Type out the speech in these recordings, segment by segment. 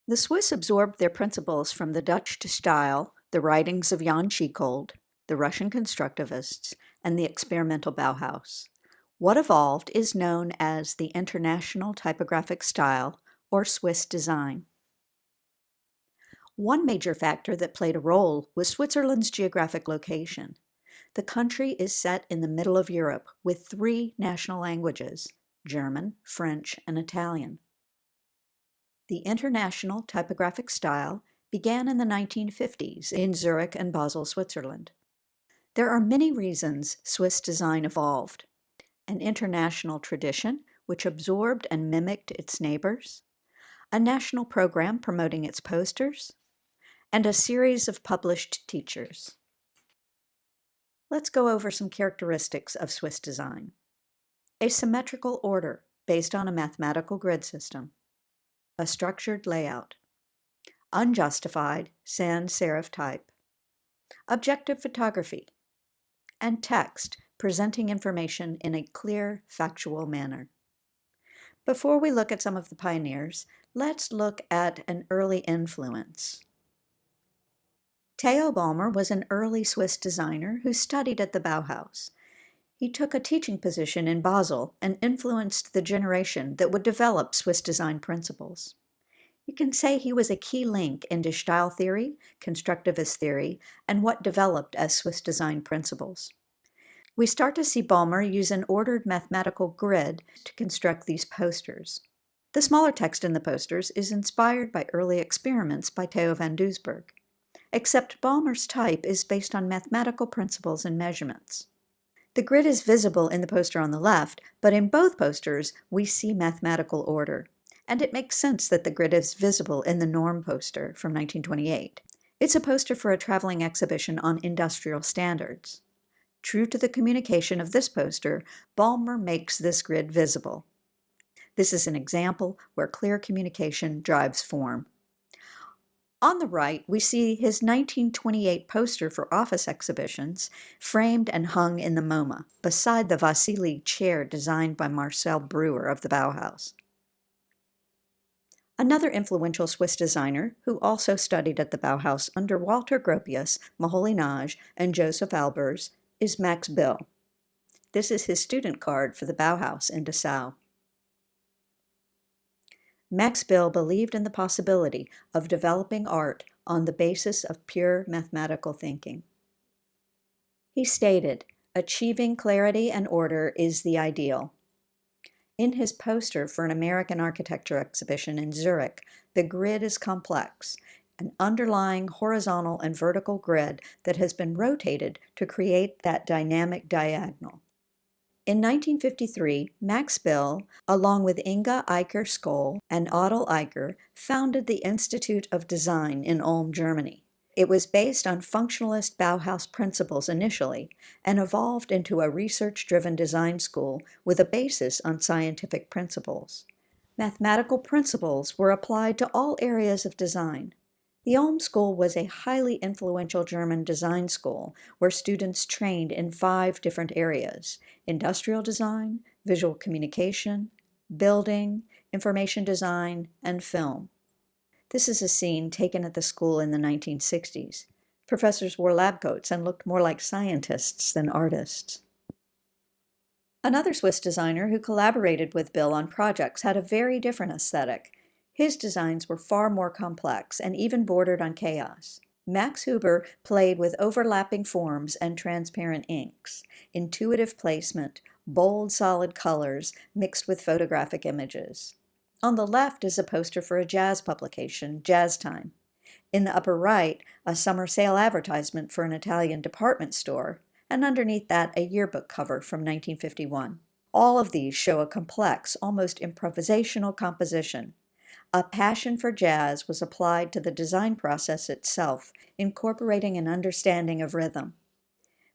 The Swiss absorbed their principles from the Dutch style, the writings of Jan Schichold, the Russian constructivists, and the experimental Bauhaus. What evolved is known as the International Typographic Style, or Swiss design. One major factor that played a role was Switzerland's geographic location. The country is set in the middle of Europe with three national languages: German, French, and Italian. The international typographic style began in the 1950s in Zurich and Basel, Switzerland. There are many reasons Swiss design evolved: an international tradition which absorbed and mimicked its neighbors, a national program promoting its posters, and a series of published teachers. Let's go over some characteristics of Swiss design. A symmetrical order based on a mathematical grid system. A structured layout. Unjustified sans serif type. Objective photography. And text presenting information in a clear, factual manner. Before we look at some of the pioneers, let's look at an early influence. Theo Ballmer was an early Swiss designer who studied at the Bauhaus. He took a teaching position in Basel and influenced the generation that would develop Swiss design principles. You can say he was a key link into style theory, constructivist theory, and what developed as Swiss design principles. We start to see Ballmer use an ordered mathematical grid to construct these posters. The smaller text in the posters is inspired by early experiments by Theo van Doesburg, except Ballmer's type is based on mathematical principles and measurements. The grid is visible in the poster on the left, but in both posters we see mathematical order, and it makes sense that the grid is visible in the Norm poster from 1928. It's a poster for a traveling exhibition on industrial standards. True to the communication of this poster, Ballmer makes this grid visible. This is an example where clear communication drives form. On the right, we see his 1928 poster for office exhibitions, framed and hung in the MoMA, beside the Vasili chair designed by Marcel Breuer of the Bauhaus. Another influential Swiss designer, who also studied at the Bauhaus under Walter Gropius, Moholy-Nagy, and Joseph Albers, is Max Bill. This is his student card for the Bauhaus in Dessau. Max Bill believed in the possibility of developing art on the basis of pure mathematical thinking. He stated, "Achieving clarity and order is the ideal." In his poster for an American architecture exhibition in Zurich, the grid is complex, an underlying horizontal and vertical grid that has been rotated to create that dynamic diagonal. In 1953, Max Bill, along with Inga Eicher-Skoll and Adel Eicher, founded the Institute of Design in Ulm, Germany. It was based on functionalist Bauhaus principles initially and evolved into a research-driven design school with a basis on scientific principles. Mathematical principles were applied to all areas of design. The Ulm School was a highly influential German design school where students trained in 5 different areas: industrial design, visual communication, building, information design, and film. This is a scene taken at the school in the 1960s. Professors wore lab coats and looked more like scientists than artists. Another Swiss designer who collaborated with Bill on projects had a very different aesthetic. His designs were far more complex and even bordered on chaos. Max Huber played with overlapping forms and transparent inks, intuitive placement, bold, solid colors mixed with photographic images. On the left is a poster for a jazz publication, Jazz Time. In the upper right, a summer sale advertisement for an Italian department store, and underneath that, a yearbook cover from 1951. All of these show a complex, almost improvisational composition. A passion for jazz was applied to the design process itself, incorporating an understanding of rhythm.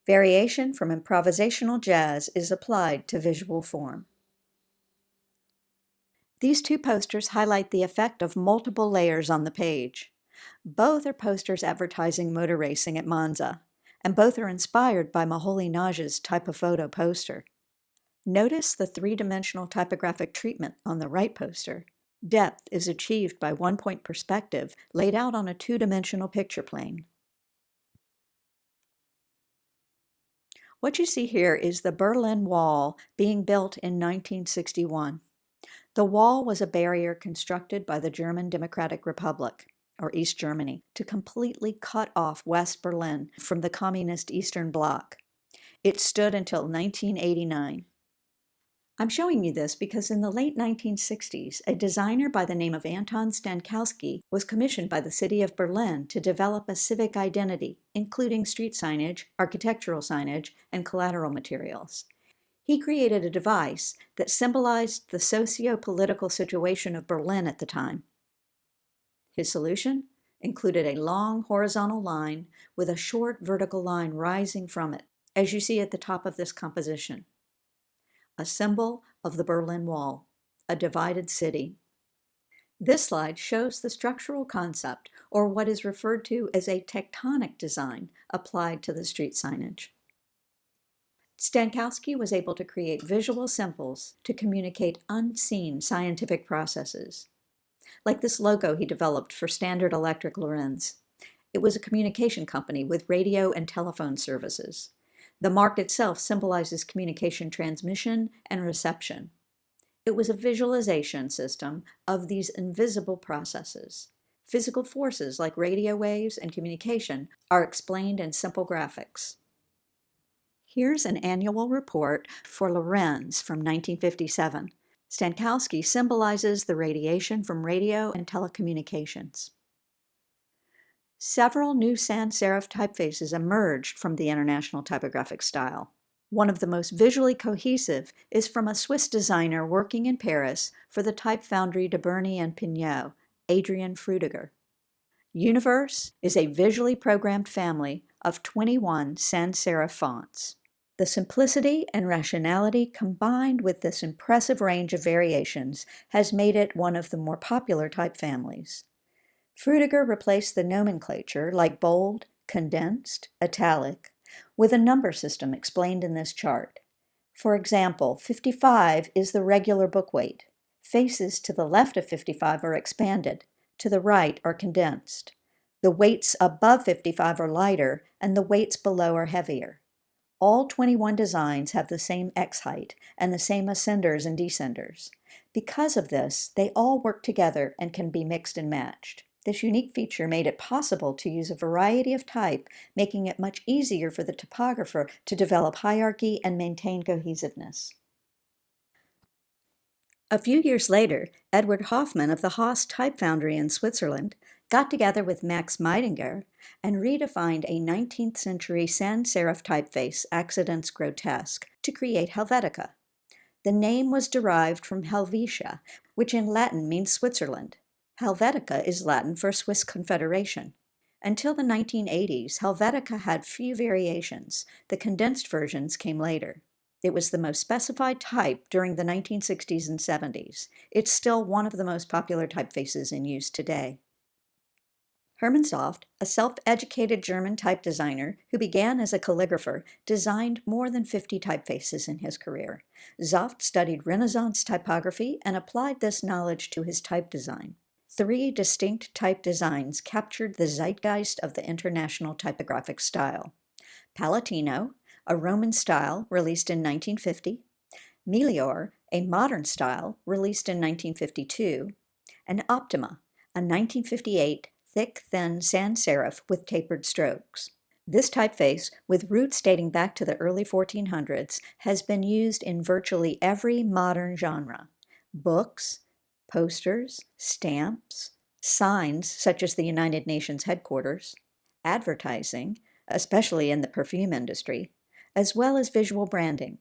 Variation from improvisational jazz is applied to visual form. These 2 posters highlight the effect of multiple layers on the page. Both are posters advertising motor racing at Monza, and both are inspired by Moholy-Nagy's Typophoto poster. Notice the 3-dimensional typographic treatment on the right poster. Depth is achieved by one-point perspective laid out on a two-dimensional picture plane. What you see here is the Berlin Wall being built in 1961. The wall was a barrier constructed by the German Democratic Republic, or East Germany, to completely cut off West Berlin from the Communist Eastern Bloc. It stood until 1989. I'm showing you this because in the late 1960s, a designer by the name of Anton Stankowski was commissioned by the city of Berlin to develop a civic identity, including street signage, architectural signage, and collateral materials. He created a device that symbolized the socio-political situation of Berlin at the time. His solution included a long horizontal line with a short vertical line rising from it, as you see at the top of this composition. A symbol of the Berlin Wall, a divided city. This slide shows the structural concept, or what is referred to as a tectonic design, applied to the street signage. Stankowski was able to create visual symbols to communicate unseen scientific processes, like this logo he developed for Standard Electric Lorenz. It was a communication company with radio and telephone services. The mark itself symbolizes communication transmission and reception. It was a visualization system of these invisible processes. Physical forces like radio waves and communication are explained in simple graphics. Here's an annual report for Lorenz from 1957. Stankowski symbolizes the radiation from radio and telecommunications. Several new sans serif typefaces emerged from the international typographic style. One of the most visually cohesive is from a Swiss designer working in Paris for the type foundry de Berny and Pignot, Adrian Frutiger. Universe is a visually programmed family of 21 sans serif fonts. The simplicity and rationality combined with this impressive range of variations has made it one of the more popular type families. Frutiger replaced the nomenclature, like bold, condensed, italic, with a number system explained in this chart. For example, 55 is the regular book weight. Faces to the left of 55 are expanded, to the right are condensed. The weights above 55 are lighter, and the weights below are heavier. All 21 designs have the same X height and the same ascenders and descenders. Because of this, they all work together and can be mixed and matched. This unique feature made it possible to use a variety of type, making it much easier for the typographer to develop hierarchy and maintain cohesiveness. A few years later, Edward Hofmann of the Haas Type Foundry in Switzerland got together with Max Meidinger and redefined a 19th century sans serif typeface, Accidents Grotesque, to create Helvetica. The name was derived from Helvetia, which in Latin means Switzerland. Helvetica is Latin for Swiss Confederation. Until the 1980s, Helvetica had few variations. The condensed versions came later. It was the most specified type during the 1960s and 70s. It's still one of the most popular typefaces in use today. Hermann Zoft, a self-educated German type designer who began as a calligrapher, designed more than 50 typefaces in his career. Zoft studied Renaissance typography and applied this knowledge to his type design. 3 distinct type designs captured the zeitgeist of the international typographic style. Palatino, a Roman style released in 1950, Melior, a modern style released in 1952, and Optima, a 1958 thick, thin sans serif with tapered strokes. This typeface, with roots dating back to the early 1400s, has been used in virtually every modern genre: books, posters, stamps, signs such as the United Nations headquarters, advertising, especially in the perfume industry, as well as visual branding.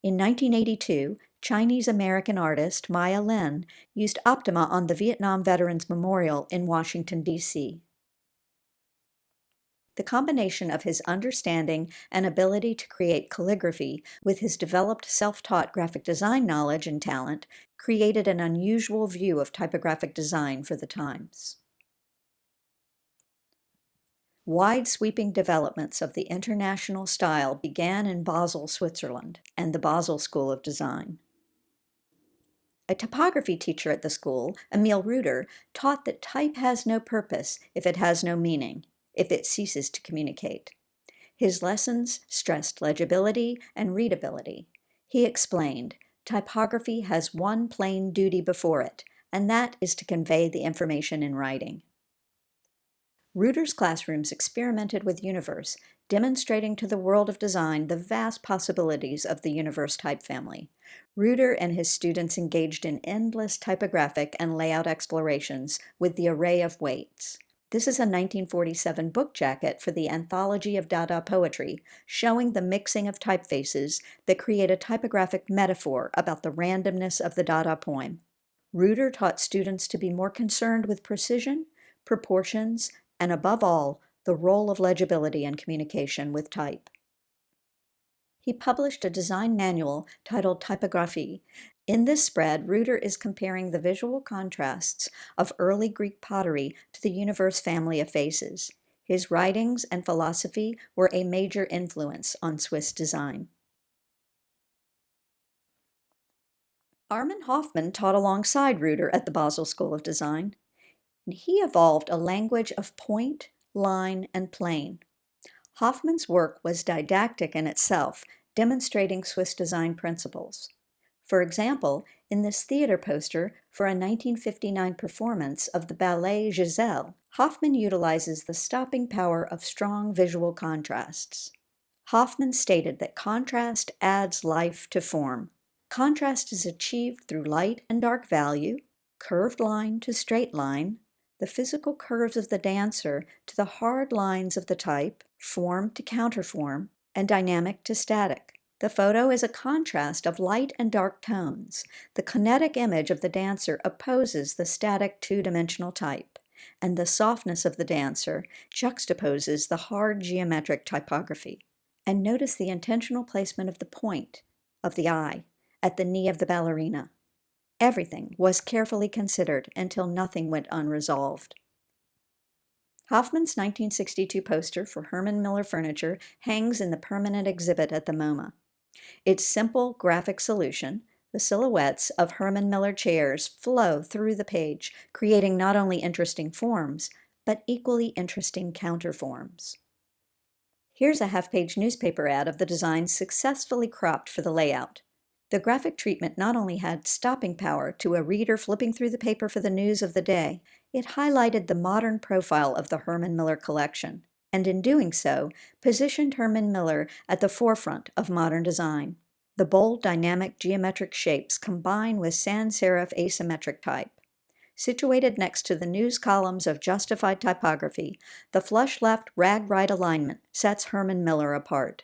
In 1982, Chinese-American artist Maya Lin used Optima on the Vietnam Veterans Memorial in Washington, D.C. The combination of his understanding and ability to create calligraphy with his developed self-taught graphic design knowledge and talent created an unusual view of typographic design for the times. Wide-sweeping developments of the international style began in Basel, Switzerland, and the Basel School of Design. A typography teacher at the school, Emil Reuter, taught that type has no purpose if it has no meaning, if it ceases to communicate. His lessons stressed legibility and readability. He explained, typography has one plain duty before it, and that is to convey the information in writing. Reuter's classrooms experimented with Universe, demonstrating to the world of design the vast possibilities of the Universe type family. Reuter and his students engaged in endless typographic and layout explorations with the array of weights. This is a 1947 book jacket for the Anthology of Dada Poetry, showing the mixing of typefaces that create a typographic metaphor about the randomness of the Dada poem. Reuter taught students to be more concerned with precision, proportions, and above all, the role of legibility in communication with type. He published a design manual titled Typographie. In this spread, Reuter is comparing the visual contrasts of early Greek pottery to the Universe family of faces. His writings and philosophy were a major influence on Swiss design. Armin Hofmann taught alongside Reuter at the Basel School of Design, and he evolved a language of point, line, and plane. Hofmann's work was didactic in itself, demonstrating Swiss design principles. For example, in this theater poster for a 1959 performance of the ballet Giselle, Hofmann utilizes the stopping power of strong visual contrasts. Hofmann stated that contrast adds life to form. Contrast is achieved through light and dark value, curved line to straight line, the physical curves of the dancer to the hard lines of the type, form to counterform, and dynamic to static. The photo is a contrast of light and dark tones. The kinetic image of the dancer opposes the static two-dimensional type, and the softness of the dancer juxtaposes the hard geometric typography. And notice the intentional placement of the point, of the eye, at the knee of the ballerina. Everything was carefully considered until nothing went unresolved. Hofmann's 1962 poster for Herman Miller Furniture hangs in the permanent exhibit at the MoMA. Its simple graphic solution, the silhouettes of Herman Miller chairs, flow through the page, creating not only interesting forms, but equally interesting counterforms. Here's a half-page newspaper ad of the design successfully cropped for the layout. The graphic treatment not only had stopping power to a reader flipping through the paper for the news of the day, it highlighted the modern profile of the Herman Miller collection, and in doing so, positioned Herman Miller at the forefront of modern design. The bold, dynamic, geometric shapes combine with sans serif asymmetric type. Situated next to the news columns of justified typography, the flush left, rag right alignment sets Herman Miller apart.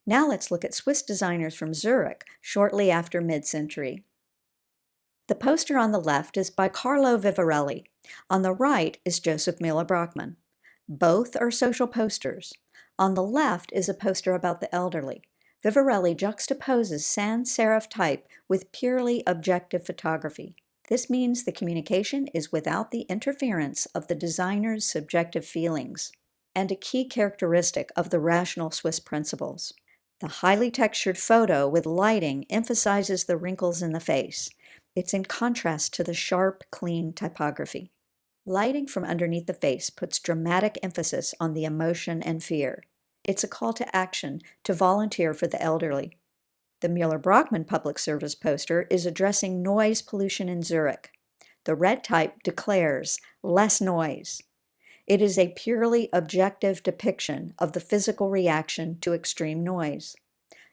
Now let's look at Swiss designers from Zurich shortly after mid-century. The poster on the left is by Carlo Vivarelli. On the right is Joseph Müller-Brockmann. Both are social posters. On the left is a poster about the elderly. Vivarelli juxtaposes sans serif type with purely objective photography. This means the communication is without the interference of the designer's subjective feelings, and a key characteristic of the rational Swiss principles. The highly textured photo with lighting emphasizes the wrinkles in the face. It's in contrast to the sharp, clean typography. Lighting from underneath the face puts dramatic emphasis on the emotion and fear. It's a call to action to volunteer for the elderly. The Müller-Brockmann public service poster is addressing noise pollution in Zurich. The red type declares, "less noise." It is a purely objective depiction of the physical reaction to extreme noise.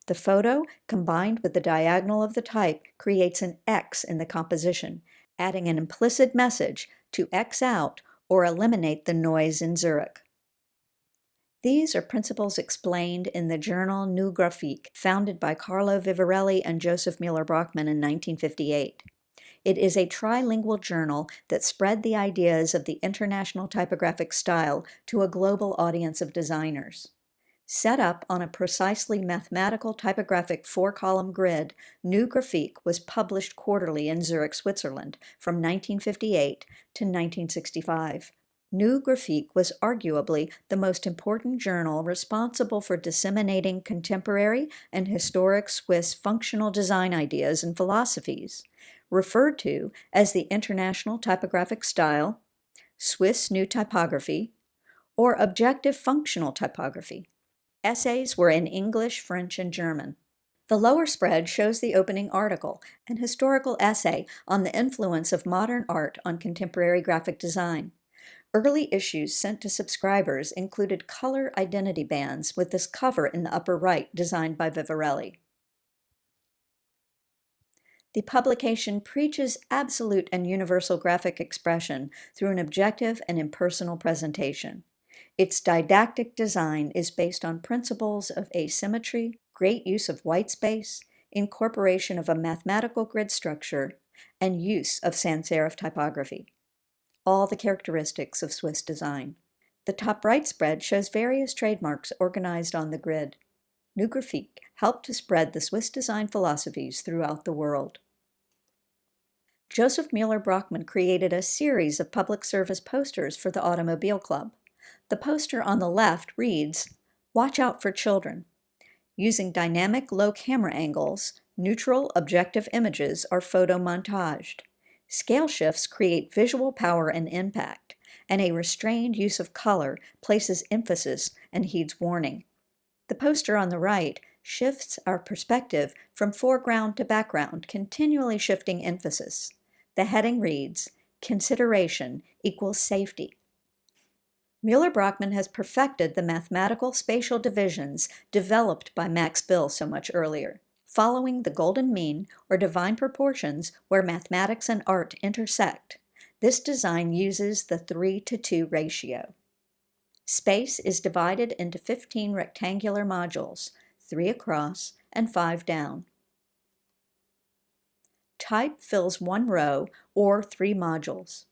The photo, combined with the diagonal of the type, creates an X in the composition, adding an implicit message to X out or eliminate the noise in Zurich. These are principles explained in the journal Neue Grafik, founded by Carlo Vivarelli and Joseph Müller-Brockmann in 1958. It is a trilingual journal that spread the ideas of the international typographic style to a global audience of designers. Set up on a precisely mathematical typographic four-column grid, Neue Grafik was published quarterly in Zurich, Switzerland from 1958 to 1965. New Graphique was arguably the most important journal responsible for disseminating contemporary and historic Swiss functional design ideas and philosophies, referred to as the International Typographic Style, Swiss New Typography, or Objective Functional Typography. Essays were in English, French, and German. The lower spread shows the opening article, an historical essay on the influence of modern art on contemporary graphic design. Early issues sent to subscribers included color identity bands with this cover in the upper right designed by Vivarelli. The publication preaches absolute and universal graphic expression through an objective and impersonal presentation. Its didactic design is based on principles of asymmetry, great use of white space, incorporation of a mathematical grid structure, and use of sans serif typography. All the characteristics of Swiss design. The top right spread shows various trademarks organized on the grid. New Graphique helped to spread the Swiss design philosophies throughout the world. Joseph Mueller-Brockmann created a series of public service posters for the Automobile Club. The poster on the left reads, "Watch out for children." Using dynamic low camera angles, neutral objective images are photomontaged. Scale shifts create visual power and impact, and a restrained use of color places emphasis and heeds warning. The poster on the right shifts our perspective from foreground to background, continually shifting emphasis. The heading reads, "Consideration equals safety." Mueller-Brockmann has perfected the mathematical spatial divisions developed by Max Bill so much earlier. Following the golden mean, or divine proportions, where mathematics and art intersect, this design uses the 3:2 ratio. Space is divided into 15 rectangular modules, 3 across and 5 down. Type fills 1 row or 3 modules.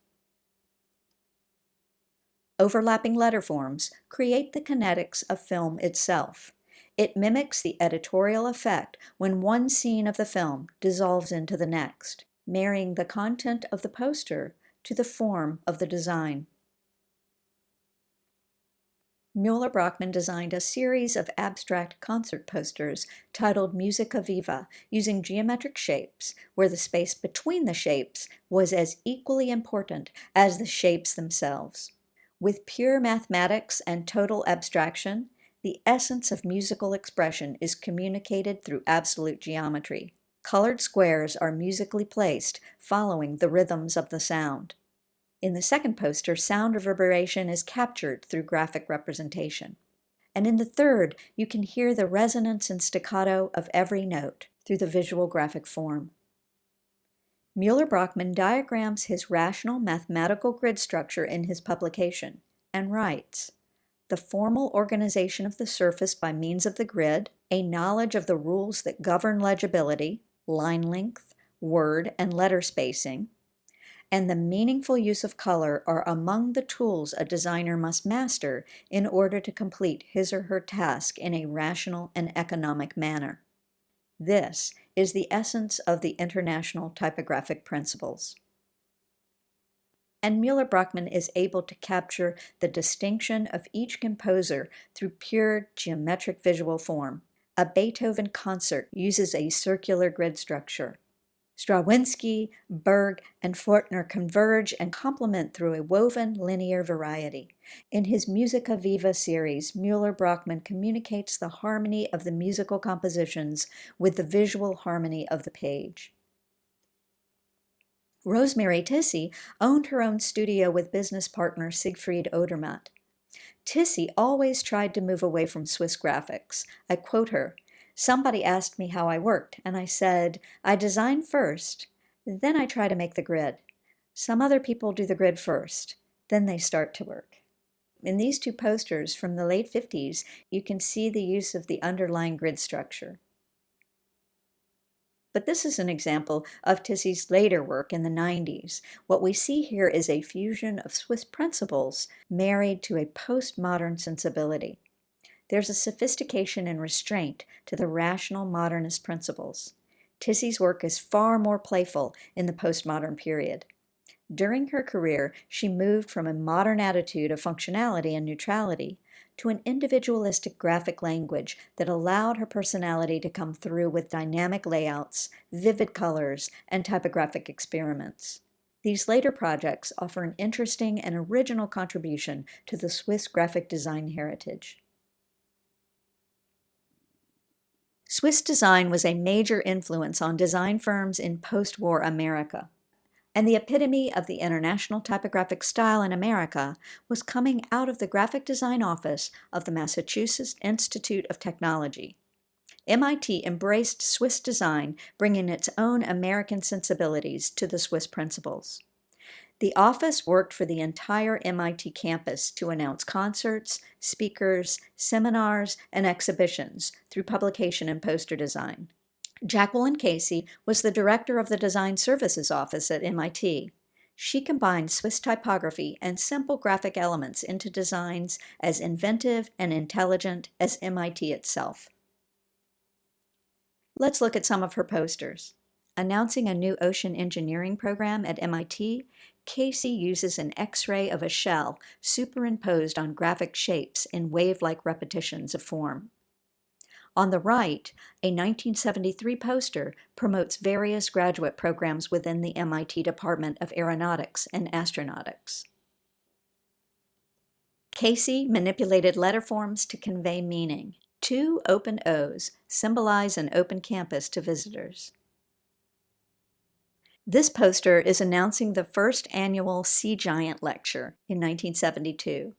Overlapping letterforms create the kinetics of film itself. It mimics the editorial effect when one scene of the film dissolves into the next, marrying the content of the poster to the form of the design. Mueller-Brockmann designed a series of abstract concert posters titled Musica Viva, using geometric shapes, where the space between the shapes was as equally important as the shapes themselves. With pure mathematics and total abstraction, the essence of musical expression is communicated through absolute geometry. Colored squares are musically placed, following the rhythms of the sound. In the second poster, sound reverberation is captured through graphic representation. And in the third, you can hear the resonance and staccato of every note through the visual graphic form. Mueller-Brockmann diagrams his rational mathematical grid structure in his publication and writes, "The formal organization of the surface by means of the grid, a knowledge of the rules that govern legibility, line length, word and letter spacing, and the meaningful use of color are among the tools a designer must master in order to complete his or her task in a rational and economic manner. This is the essence of the International Typographic Principles." And Mueller-Brockmann is able to capture the distinction of each composer through pure geometric visual form. A Beethoven concert uses a circular grid structure. Stravinsky, Berg, and Fortner converge and complement through a woven linear variety. In his Musica Viva series, Mueller-Brockmann communicates the harmony of the musical compositions with the visual harmony of the page. Rosemarie Tissi owned her own studio with business partner Siegfried Odermatt. Tissi always tried to move away from Swiss graphics. I quote her, "Somebody asked me how I worked, and I said, I design first, then I try to make the grid. Some other people do the grid first, then they start to work." In these two posters from the late 50s, you can see the use of the underlying grid structure. But this is an example of Tissi's later work in the 90s. What we see here is a fusion of Swiss principles married to a postmodern sensibility. There's a sophistication and restraint to the rational modernist principles. Tissi's work is far more playful in the postmodern period. During her career, she moved from a modern attitude of functionality and neutrality to an individualistic graphic language that allowed her personality to come through with dynamic layouts, vivid colors, and typographic experiments. These later projects offer an interesting and original contribution to the Swiss graphic design heritage. Swiss design was a major influence on design firms in post-war America, and the epitome of the international typographic style in America was coming out of the graphic design office of the Massachusetts Institute of Technology. MIT embraced Swiss design, bringing its own American sensibilities to the Swiss principles. The office worked for the entire MIT campus to announce concerts, speakers, seminars, and exhibitions through publication and poster design. Jacqueline Casey was the director of the Design Services Office at MIT. She combined Swiss typography and simple graphic elements into designs as inventive and intelligent as MIT itself. Let's look at some of her posters. Announcing a new ocean engineering program at MIT, Casey uses an X-ray of a shell superimposed on graphic shapes in wave-like repetitions of form. On the right, a 1973 poster promotes various graduate programs within the MIT Department of Aeronautics and Astronautics. Casey manipulated letter forms to convey meaning. 2 open O's symbolize an open campus to visitors. This poster is announcing the first annual Sea Giant Lecture in 1972.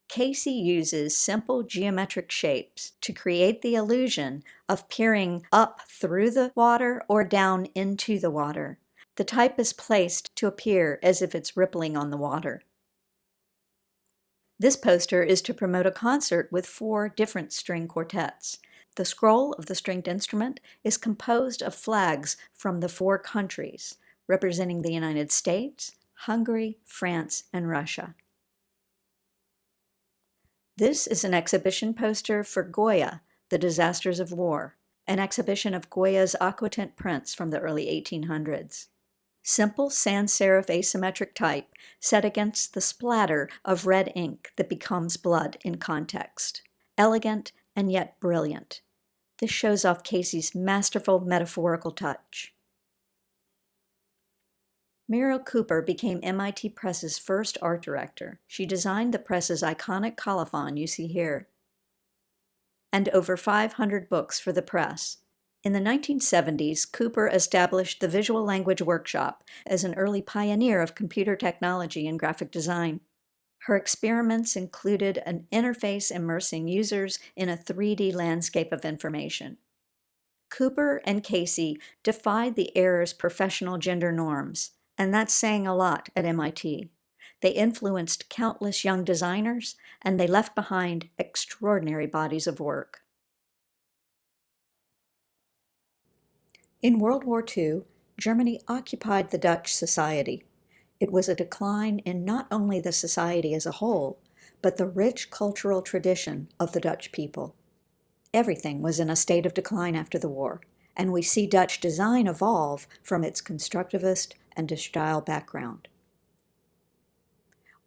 Casey uses simple geometric shapes to create the illusion of peering up through the water or down into the water. The type is placed to appear as if it's rippling on the water. This poster is to promote a concert with 4 different string quartets. The scroll of the stringed instrument is composed of flags from the 4 countries, representing the United States, Hungary, France, and Russia. This is an exhibition poster for Goya, The Disasters of War, an exhibition of Goya's aquatint prints from the early 1800s. Simple sans serif asymmetric type set against the splatter of red ink that becomes blood in context. Elegant and yet brilliant. This shows off Casey's masterful metaphorical touch. Muriel Cooper became MIT Press's first art director. She designed the press's iconic colophon you see here, and over 500 books for the press. In the 1970s, Cooper established the Visual Language Workshop as an early pioneer of computer technology and graphic design. Her experiments included an interface immersing users in a 3D landscape of information. Cooper and Casey defied the era's professional gender norms, and that's saying a lot at MIT. They influenced countless young designers, and they left behind extraordinary bodies of work. In World War II, Germany occupied the Dutch society. It was a decline in not only the society as a whole, but the rich cultural tradition of the Dutch people. Everything was in a state of decline after the war, and we see Dutch design evolve from its constructivist and de style background.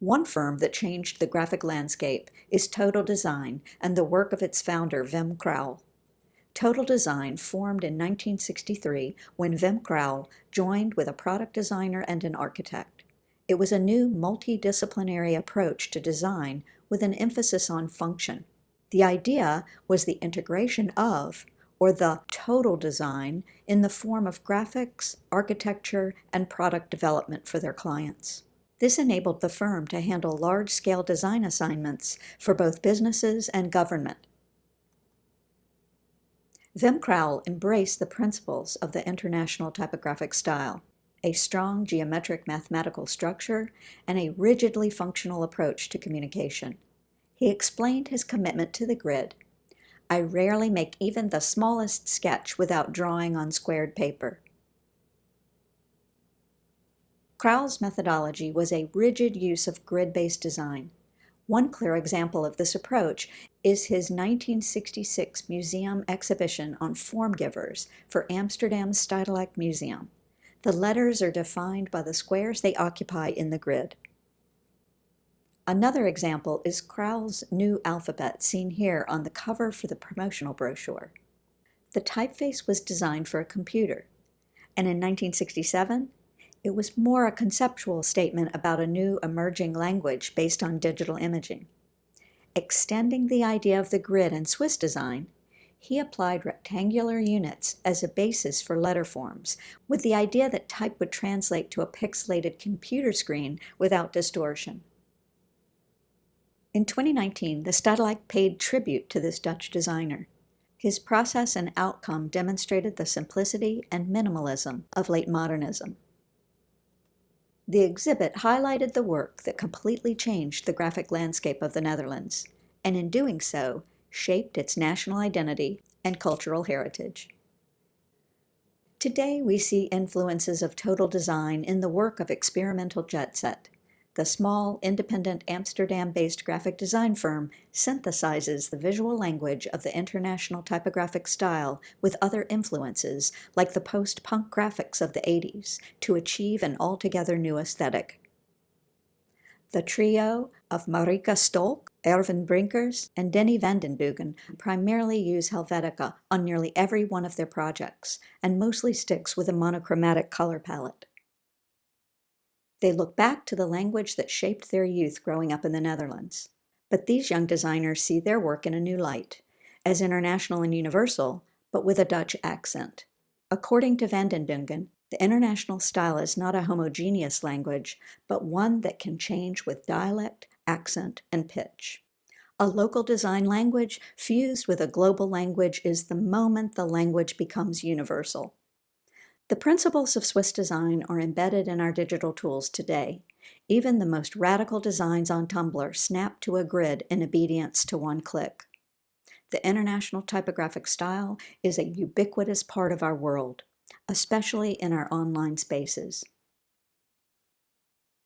One firm that changed the graphic landscape is Total Design and the work of its founder, Wim Crouwel. Total Design formed in 1963 when Wim Crouwel joined with a product designer and an architect. It was a new multidisciplinary approach to design with an emphasis on function. The idea was the integration of, or the total design, in the form of graphics, architecture, and product development for their clients. This enabled the firm to handle large-scale design assignments for both businesses and government. Wim Crouwel embraced the principles of the international typographic style, a strong geometric mathematical structure, and a rigidly functional approach to communication. He explained his commitment to the grid. I rarely make even the smallest sketch without drawing on squared paper. Crouwel's methodology was a rigid use of grid-based design. One clear example of this approach is his 1966 museum exhibition on form givers for Amsterdam's Stedelijk Museum. The letters are defined by the squares they occupy in the grid. Another example is Crouwel's new alphabet, seen here on the cover for the promotional brochure. The typeface was designed for a computer, and in 1967, it was more a conceptual statement about a new emerging language based on digital imaging. Extending the idea of the grid in Swiss design, he applied rectangular units as a basis for letter forms, with the idea that type would translate to a pixelated computer screen without distortion. In 2019, the Stedelijk paid tribute to this Dutch designer. His process and outcome demonstrated the simplicity and minimalism of late modernism. The exhibit highlighted the work that completely changed the graphic landscape of the Netherlands, and in doing so, shaped its national identity and cultural heritage. Today, we see influences of total design in the work of Experimental Jet Set. The small, independent Amsterdam-based graphic design firm synthesizes the visual language of the international typographic style with other influences, like the post-punk graphics of the 80s, to achieve an altogether new aesthetic. The trio of Marika Stolk, Erwin Brinkers, and Denny Vandenbugen primarily use Helvetica on nearly every one of their projects, and mostly sticks with a monochromatic color palette. They look back to the language that shaped their youth growing up in the Netherlands. But these young designers see their work in a new light, as international and universal, but with a Dutch accent. According to Vandenbugen, the international style is not a homogeneous language, but one that can change with dialect, accent, and pitch. A local design language fused with a global language is the moment the language becomes universal. The principles of Swiss design are embedded in our digital tools today. Even the most radical designs on Tumblr snap to a grid in obedience to one click. The international typographic style is a ubiquitous part of our world, especially in our online spaces.